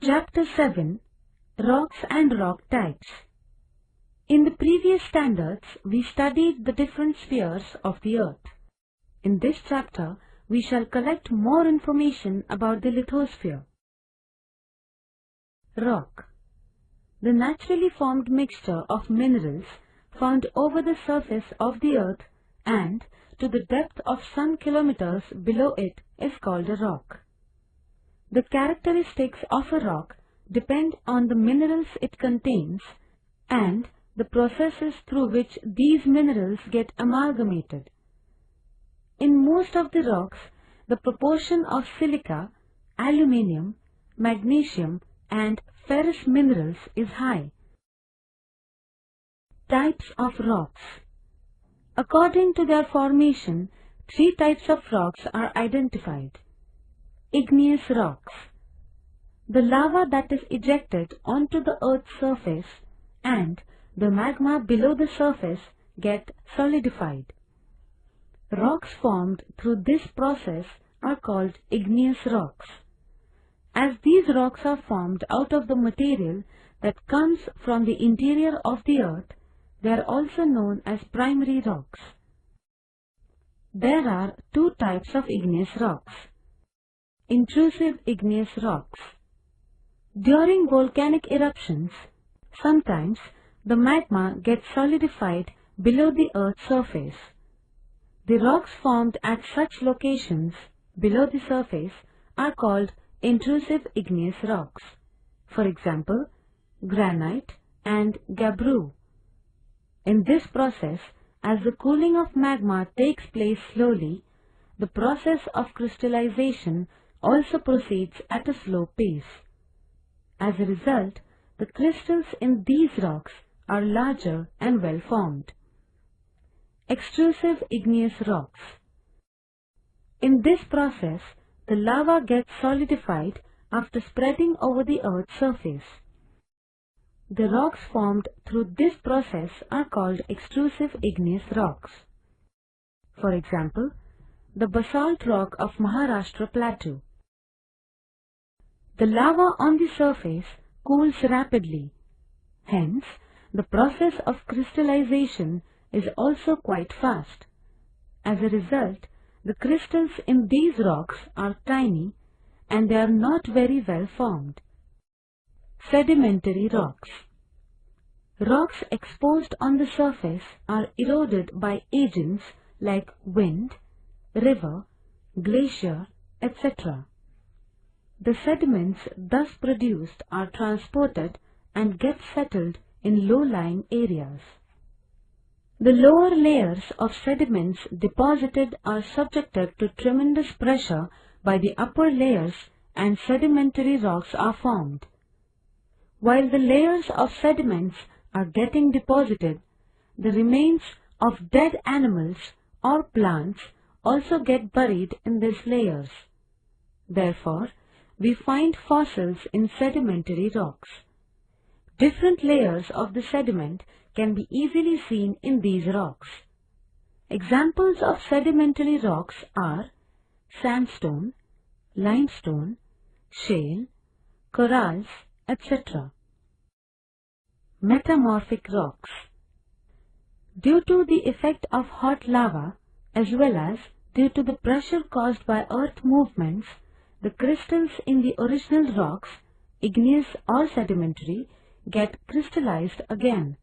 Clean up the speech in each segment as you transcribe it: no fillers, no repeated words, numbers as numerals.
Chapter 7 Rocks and Rock Types. In the previous standards, we studied the different spheres of the Earth. In this chapter, we shall collect more information about the lithosphere. Rock. The naturally formed mixture of minerals found over the surface of the Earth and to the depth of some kilometers below it is called a rock. The characteristics of a rock depend on the minerals it contains and the processes through which these minerals get amalgamated. In most of the rocks, the proportion of silica, aluminium, magnesium and ferrous minerals is high. Types of rocks. According to their formation, 3 types of rocks are identified. Igneous rocks. The lava that is ejected onto the Earth's surface and the magma below the surface get solidified. Rocks formed through this process are called igneous rocks. As these rocks are formed out of the material that comes from the interior of the Earth, they are also known as primary rocks. There are 2 types of igneous rocks. Intrusive igneous rocks. During volcanic eruptions, sometimes the magma gets solidified below the Earth's surface. The rocks formed at such locations below the surface are called intrusive igneous rocks. For example, granite and gabbro. In this process, as the cooling of magma takes place slowly, the process of crystallization also proceeds at a slow pace. As a result, the crystals in these rocks are larger and well formed. Extrusive igneous rocks. In this process, the lava gets solidified after spreading over the Earth's surface. The rocks formed through this process are called extrusive igneous rocks. For example, the basalt rock of Maharashtra Plateau. The lava on the surface cools rapidly. Hence, the process of crystallization is also quite fast. As a result, the crystals in these rocks are tiny and they are not very well formed. Sedimentary rocks. Rocks exposed on the surface are eroded by agents like wind, river, glacier, etc. The sediments thus produced are transported and get settled in low-lying areas. The lower layers of sediments deposited are subjected to tremendous pressure by the upper layers and sedimentary rocks are formed. While the layers of sediments are getting deposited, the remains of dead animals or plants also get buried in these layers. Therefore, we find fossils in sedimentary rocks. Different layers of the sediment can be easily seen in these rocks. Examples of sedimentary rocks are sandstone, limestone, shale, corals, etc. Metamorphic rocks. Due to the effect of hot lava as well as due to the pressure caused by earth movements, the crystals in the original rocks, igneous or sedimentary, get crystallized again.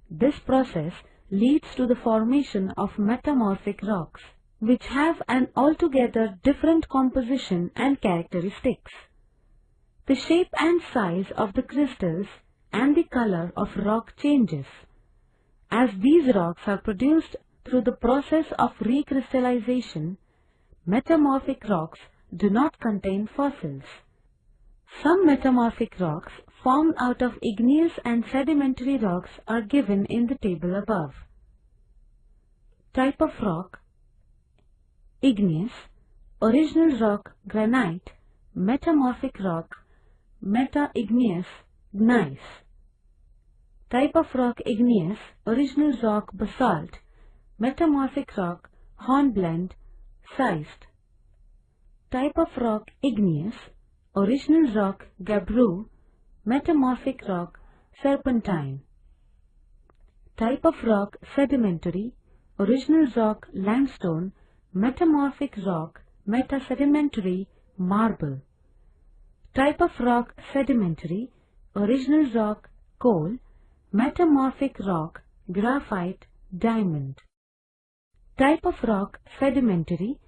This process leads to the formation of metamorphic rocks, which have an altogether different composition and characteristics. The shape and size of the crystals and the color of rock changes. As these rocks are produced through the process of recrystallization, metamorphic rocks do not contain fossils. Some metamorphic rocks formed out of igneous and sedimentary rocks are given in the table above. Type of rock: igneous, original rock granite, metamorphic rock meta-igneous gneiss. Type of rock igneous, original rock basalt, metamorphic rock hornblende schist. Type of rock igneous, original rock gabbro, metamorphic rock serpentine. Type of rock sedimentary, original rock limestone, metamorphic rock metasedimentary marble. Type of rock sedimentary, original rock coal, metamorphic rock graphite diamond. Type of rock sedimentary,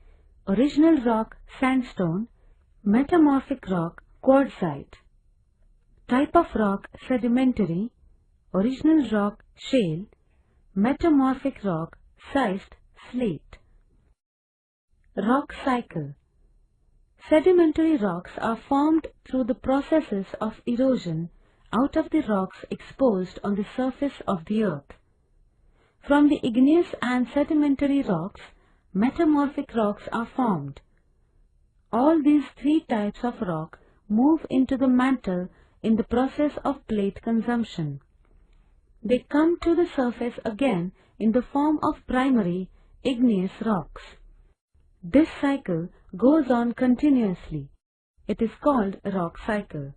original rock sandstone, metamorphic rock quartzite. Type of rock sedimentary, original rock shale, metamorphic rock schist slate. Rock cycle. Sedimentary rocks are formed through the processes of erosion out of the rocks exposed on the surface of the earth. From the igneous and sedimentary rocks, metamorphic rocks are formed. All these three types of rock move into the mantle in the process of plate consumption. They come to the surface again in the form of primary igneous rocks. This cycle goes on continuously. It is called a rock cycle.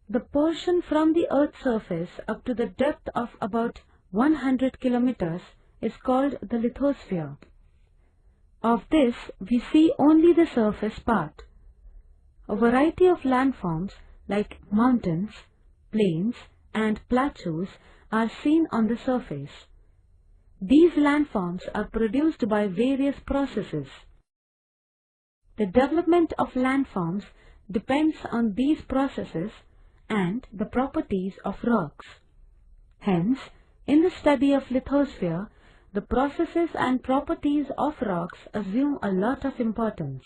The portion from the Earth's surface up to the depth of about 100 kilometers is called the lithosphere. Of this, we see only the surface part. A variety of landforms like mountains, plains, and plateaus are seen on the surface. These landforms are produced by various processes. The development of landforms depends on these processes and the properties of rocks. Hence, in the study of lithosphere, the processes and properties of rocks assume a lot of importance.